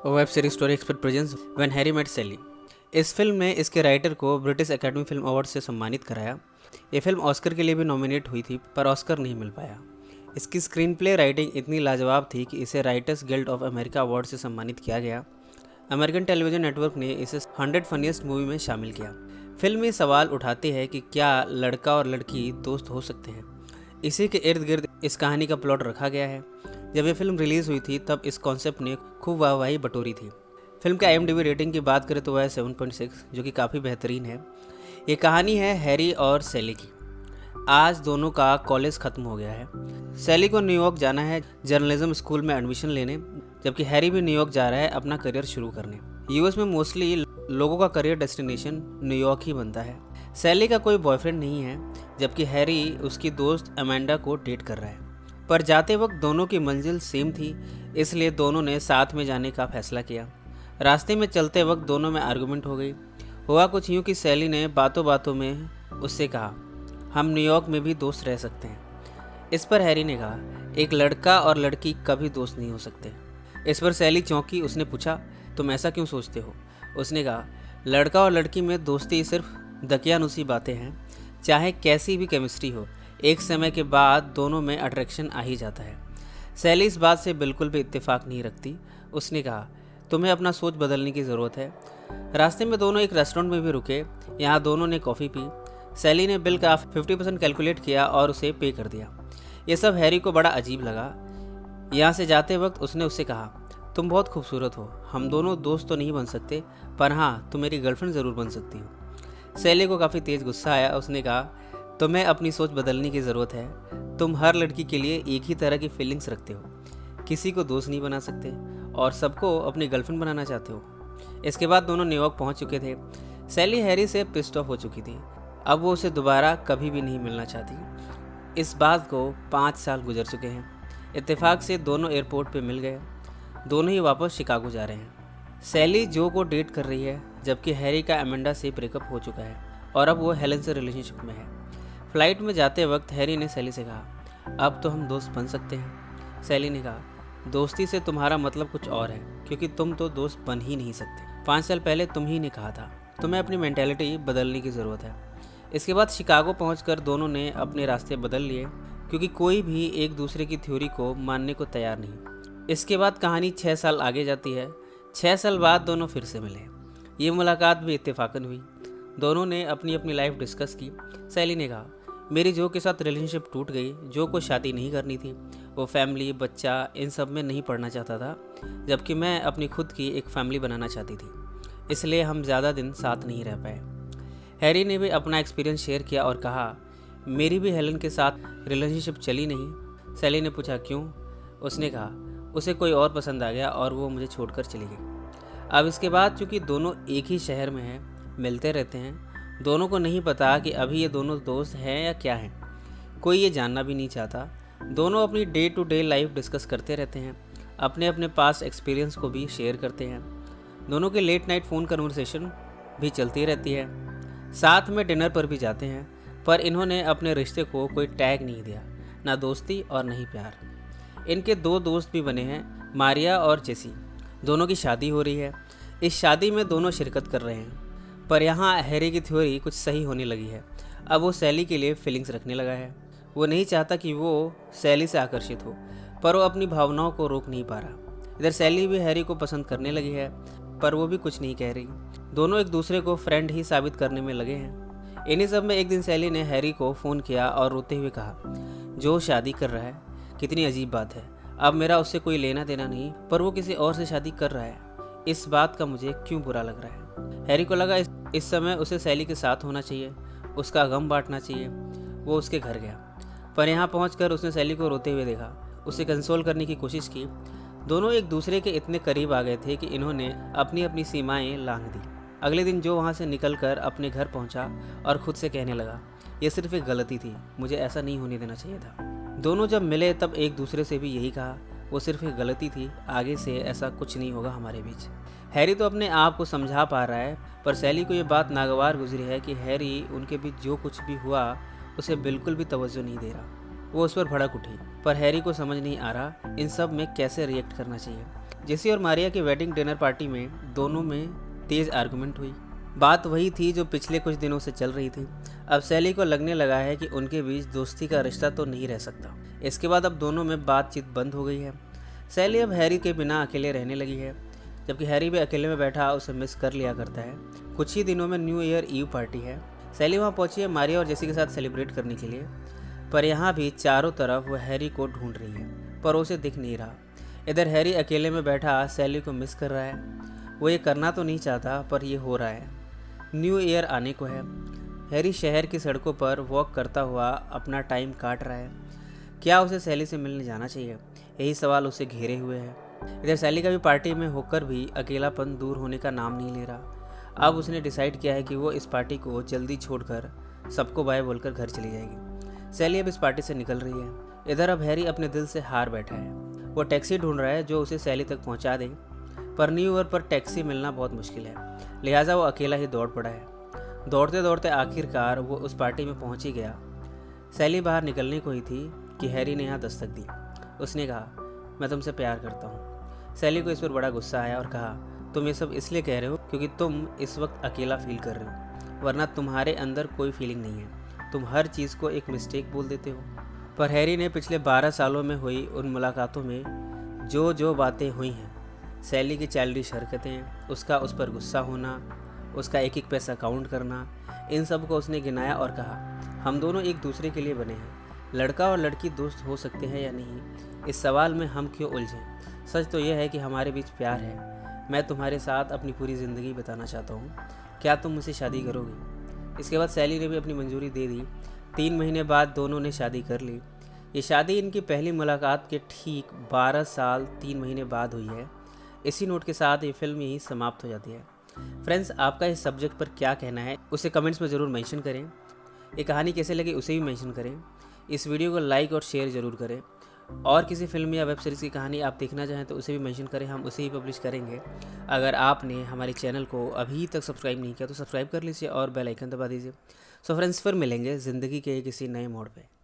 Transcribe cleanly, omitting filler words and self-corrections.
Web series story expert presence when Harry met Sally. इस film में इसके writer को ब्रिटिश एकेडमी फिल्म अवार्ड से सम्मानित कराया। ये फिल्म ऑस्कर के लिए भी नॉमिनेट हुई थी पर ऑस्कर नहीं मिल पाया। इसकी स्क्रीन प्ले राइटिंग इतनी लाजवाब थी कि इसे writers guild of America award से सम्मानित किया गया। अमेरिकन टेलीविजन नेटवर्क ने इसे 100 फनीस्ट मूवी में शामिल किया। फिल्म में सवाल उठाती है कि क्या लड़का और लड़की दोस्त हो सकते हैं। इसी के इर्द गिर्द इस कहानी का प्लॉट रखा गया है। जब ये फिल्म रिलीज़ हुई थी तब इस कॉन्सेप्ट ने खूब वाहवाही बटोरी थी। फिल्म का IMDb रेटिंग की बात करें तो वह 7.6 जो कि काफ़ी बेहतरीन है। ये कहानी है हैरी और सैली की। आज दोनों का कॉलेज ख़त्म हो गया है। सैली को न्यूयॉर्क जाना है जर्नलिज्म स्कूल में एडमिशन लेने, जबकि हैरी भी न्यूयॉर्क जा रहा है अपना करियर शुरू करने। US में मोस्टली लोगों का करियर डेस्टिनेशन न्यूयॉर्क ही बनता है। सैली का कोई बॉयफ्रेंड नहीं है, जबकि हैरी उसकी दोस्त अमेंडा को डेट कर रहा है। पर जाते वक्त दोनों की मंजिल सेम थी, इसलिए दोनों ने साथ में जाने का फैसला किया। रास्ते में चलते वक्त दोनों में आर्गुमेंट हो गई। हुआ कुछ यूँ कि सैली ने बातों बातों में उससे कहा, हम न्यूयॉर्क में भी दोस्त रह सकते हैं। इस पर हैरी ने कहा, एक लड़का और लड़की कभी दोस्त नहीं हो सकते। इस पर सैली चौंकी। उसने पूछा, तुम ऐसा क्यों सोचते हो? उसने कहा, लड़का और लड़की में दोस्ती सिर्फ दकियानुसी बातें हैं। चाहे कैसी भी केमिस्ट्री हो, एक समय के बाद दोनों में अट्रैक्शन आ ही जाता है। सैली इस बात से बिल्कुल भी इत्तेफाक नहीं रखती। उसने कहा, तुम्हें अपना सोच बदलने की ज़रूरत है। रास्ते में दोनों एक रेस्टोरेंट में भी रुके। यहाँ दोनों ने कॉफ़ी पी। सैली ने बिल का 50% कैलकुलेट किया और उसे पे कर दिया। ये सब हैरी को बड़ा अजीब लगा। यहाँ से जाते वक्त उसने उससे कहा, तुम बहुत खूबसूरत हो। हम दोनों दोस्त तो नहीं बन सकते, पर हाँ तुम मेरी गर्लफ्रेंड ज़रूर बन सकती हो। सैली को काफ़ी तेज़ गुस्सा आया। उसने कहा, तुम्हें अपनी सोच बदलने की ज़रूरत है। तुम हर लड़की के लिए एक ही तरह की फीलिंग्स रखते हो, किसी को दोस्त नहीं बना सकते और सबको अपनी गर्लफ्रेंड बनाना चाहते हो। इसके बाद दोनों न्यूयॉर्क पहुंच चुके थे। सैली हैरी से पिस्ड ऑफ हो चुकी थी। अब वो उसे दोबारा कभी भी नहीं मिलना चाहती। इस बात को 5 साल गुजर चुके हैं। इत्तेफाक से दोनों एयरपोर्ट पे मिल गए। दोनों ही वापस शिकागो जा रहे हैं। सैली जो को डेट कर रही है, जबकि हैरी का अमेंडा से ब्रेकअप हो चुका है और अब वो हेलन से रिलेशनशिप में है। फ्लाइट में जाते वक्त हैरी ने सैली से कहा, अब तो हम दोस्त बन सकते हैं। सैली ने कहा, दोस्ती से तुम्हारा मतलब कुछ और है, क्योंकि तुम तो दोस्त बन ही नहीं सकते। 5 साल पहले तुम ही ने कहा था, तुम्हें अपनी मेंटालिटी बदलने की ज़रूरत है। इसके बाद शिकागो पहुंचकर दोनों ने अपने रास्ते बदल लिए, क्योंकि कोई भी एक दूसरे की थ्योरी को मानने को तैयार नहीं। इसके बाद कहानी 6 साल आगे जाती है। 6 साल बाद दोनों फिर से मिले। ये मुलाकात भी इत्तेफाकन हुई। दोनों ने अपनी अपनी लाइफ डिस्कस की। सैली ने कहा, मेरी जो के साथ रिलेशनशिप टूट गई। जो को शादी नहीं करनी थी, वो फैमिली बच्चा इन सब में नहीं पढ़ना चाहता था, जबकि मैं अपनी खुद की एक फैमिली बनाना चाहती थी। इसलिए हम ज़्यादा दिन साथ नहीं रह पाए। हैरी ने भी अपना एक्सपीरियंस शेयर किया और कहा, मेरी भी हेलन के साथ रिलेशनशिप चली नहीं। सैली ने पूछा, क्यों? उसने कहा, उसे कोई और पसंद आ गया और वो मुझे छोड़कर चली गई। अब इसके बाद चूँकि दोनों एक ही शहर में हैं, मिलते रहते हैं, दोनों को नहीं पता कि अभी ये दोनों दोस्त हैं या क्या हैं। कोई ये जानना भी नहीं चाहता। दोनों अपनी day to day life discuss करते रहते हैं, अपने अपने पास एक्सपीरियंस को भी शेयर करते हैं। दोनों के लेट नाइट फ़ोन कन्वर्सेशन भी चलती रहती है। साथ में डिनर पर भी जाते हैं, पर इन्होंने अपने रिश्ते को कोई टैग नहीं दिया, ना दोस्ती और ना ही प्यार। इनके 2 दोस्त भी बने हैं, मारिया और जेसी। दोनों की शादी हो रही है। इस शादी में दोनों शिरकत कर रहे हैं। पर यहाँ हैरी की थ्योरी कुछ सही होने लगी है। अब वो सैली के लिए फीलिंग्स रखने लगा है। वो नहीं चाहता कि वो सैली से आकर्षित हो, पर वो अपनी भावनाओं को रोक नहीं पा रहा। इधर सैली भी हैरी को पसंद करने लगी है, पर वो भी कुछ नहीं कह रही। दोनों एक दूसरे को फ्रेंड ही साबित करने में लगे हैं। इन्हीं सब में एक दिन सैली ने हैरी को फ़ोन किया और रोते हुए कहा, जो शादी कर रहा है, कितनी अजीब बात है। अब मेरा उससे कोई लेना देना नहीं, पर वो किसी और से शादी कर रहा है। इस बात का मुझे क्यों बुरा लग रहा है। हैरी को लगा इस समय उसे सैली के साथ होना चाहिए, उसका गम बांटना चाहिए। वो उसके घर गया, पर यहाँ पहुंचकर उसने सैली को रोते हुए देखा। उसे कंसोल करने की कोशिश की। दोनों एक दूसरे के इतने करीब आ गए थे कि इन्होंने अपनी अपनी सीमाएं लांघ दी। अगले दिन जो वहाँ से निकलकर अपने घर पहुँचा और ख़ुद से कहने लगा, ये सिर्फ एक गलती थी, मुझे ऐसा नहीं होने देना चाहिए था। दोनों जब मिले तब एक दूसरे से भी यही कहा, वो सिर्फ एक गलती थी, आगे से ऐसा कुछ नहीं होगा हमारे बीच। हैरी तो अपने आप को समझा पा रहा है, पर सैली को ये बात नागवार गुजरी है कि हैरी उनके बीच जो कुछ भी हुआ उसे बिल्कुल भी तवज्जो नहीं दे रहा। वो उस पर भड़क उठी, पर हैरी को समझ नहीं आ रहा इन सब में कैसे रिएक्ट करना चाहिए। जेसी और मारिया की वेडिंग डिनर पार्टी में दोनों में तेज़ आर्गुमेंट हुई। बात वही थी जो पिछले कुछ दिनों से चल रही थी। अब सैली को लगने लगा है कि उनके बीच दोस्ती का रिश्ता तो नहीं रह सकता। इसके बाद अब दोनों में बातचीत बंद हो गई है। सैली अब हैरी के बिना अकेले रहने लगी है, जबकि हैरी भी अकेले में बैठा उसे मिस कर लिया करता है। कुछ ही दिनों में न्यू ईयर ईव पार्टी है। सैली वहाँ पहुंची है मारिया और जेसी के साथ सेलिब्रेट करने के लिए, पर यहाँ भी चारों तरफ वो हैरी को ढूंढ रही है, पर उसे दिख नहीं रहा। इधर हैरी अकेले में बैठा सैली को मिस कर रहा है। वो ये करना तो नहीं चाहता, पर ये हो रहा है। न्यू ईयर आने को है। हैरी शहर की सड़कों पर वॉक करता हुआ अपना टाइम काट रहा है। क्या उसे सैली से मिलने जाना चाहिए? यही सवाल उसे घेरे हुए है। इधर सैली का भी पार्टी में होकर भी अकेलापन दूर होने का नाम नहीं ले रहा। अब उसने डिसाइड किया है कि वो इस पार्टी को जल्दी छोड़कर सबको बाय बोलकर घर चली जाएगी। सैली अब इस पार्टी से निकल रही है। इधर अब हैरी अपने दिल से हार बैठा है। वो टैक्सी ढूंढ रहा है जो उसे सैली तक पहुंचा दे, पर न्यू ईयर पर टैक्सी मिलना बहुत मुश्किल है, लिहाजा वो अकेला ही दौड़ पड़ा है। दौड़ते दौड़ते आखिरकार वो उस पार्टी में पहुंच ही गया। सैली बाहर निकलने को ही थी कि हैरी ने यहाँ दस्तक दी। उसने कहा, मैं तुमसे प्यार करता हूँ। सैली को इस पर बड़ा गुस्सा आया और कहा, तुम ये सब इसलिए कह रहे हो क्योंकि तुम इस वक्त अकेला फील कर रहे हो, वरना तुम्हारे अंदर कोई फीलिंग नहीं है। तुम हर चीज़ को एक मिस्टेक बोल देते हो। पर हैरी ने पिछले 12 सालों में हुई उन मुलाकातों में जो जो बातें हुई हैं, सैली की चाइल्डिश हरकतें, उसका उस पर गुस्सा होना, उसका एक एक पैसा काउंट करना, इन सब को उसने गिनाया और कहा, हम दोनों एक दूसरे के लिए बने हैं। लड़का और लड़की दोस्त हो सकते हैं या नहीं, इस सवाल में हम क्यों उलझें? सच तो यह है कि हमारे बीच प्यार है। मैं तुम्हारे साथ अपनी पूरी ज़िंदगी बिताना चाहता हूँ। क्या तुम मुझसे शादी करोगे? इसके बाद सैली ने भी अपनी मंजूरी दे दी। 3 महीने बाद दोनों ने शादी कर ली। ये शादी इनकी पहली मुलाकात के ठीक 12 साल 3 महीने बाद हुई है। इसी नोट के साथ ये फिल्म यहीं समाप्त हो जाती है। फ्रेंड्स, आपका इस सब्जेक्ट पर क्या कहना है उसे कमेंट्स में ज़रूर मेंशन करें। ये कहानी कैसे लगी उसे भी मेंशन करें। इस वीडियो को लाइक और शेयर ज़रूर करें। और किसी फिल्म या वेब सीरीज़ की कहानी आप देखना चाहें तो उसे भी मेंशन करें, हम उसे ही पब्लिश करेंगे। अगर आपने हमारे चैनल को अभी तक सब्सक्राइब नहीं किया तो सब्सक्राइब कर लीजिए और बेल आइकन दबा दीजिए। सो फ्रेंड्स, फिर मिलेंगे ज़िंदगी के किसी नए मोड़ पे।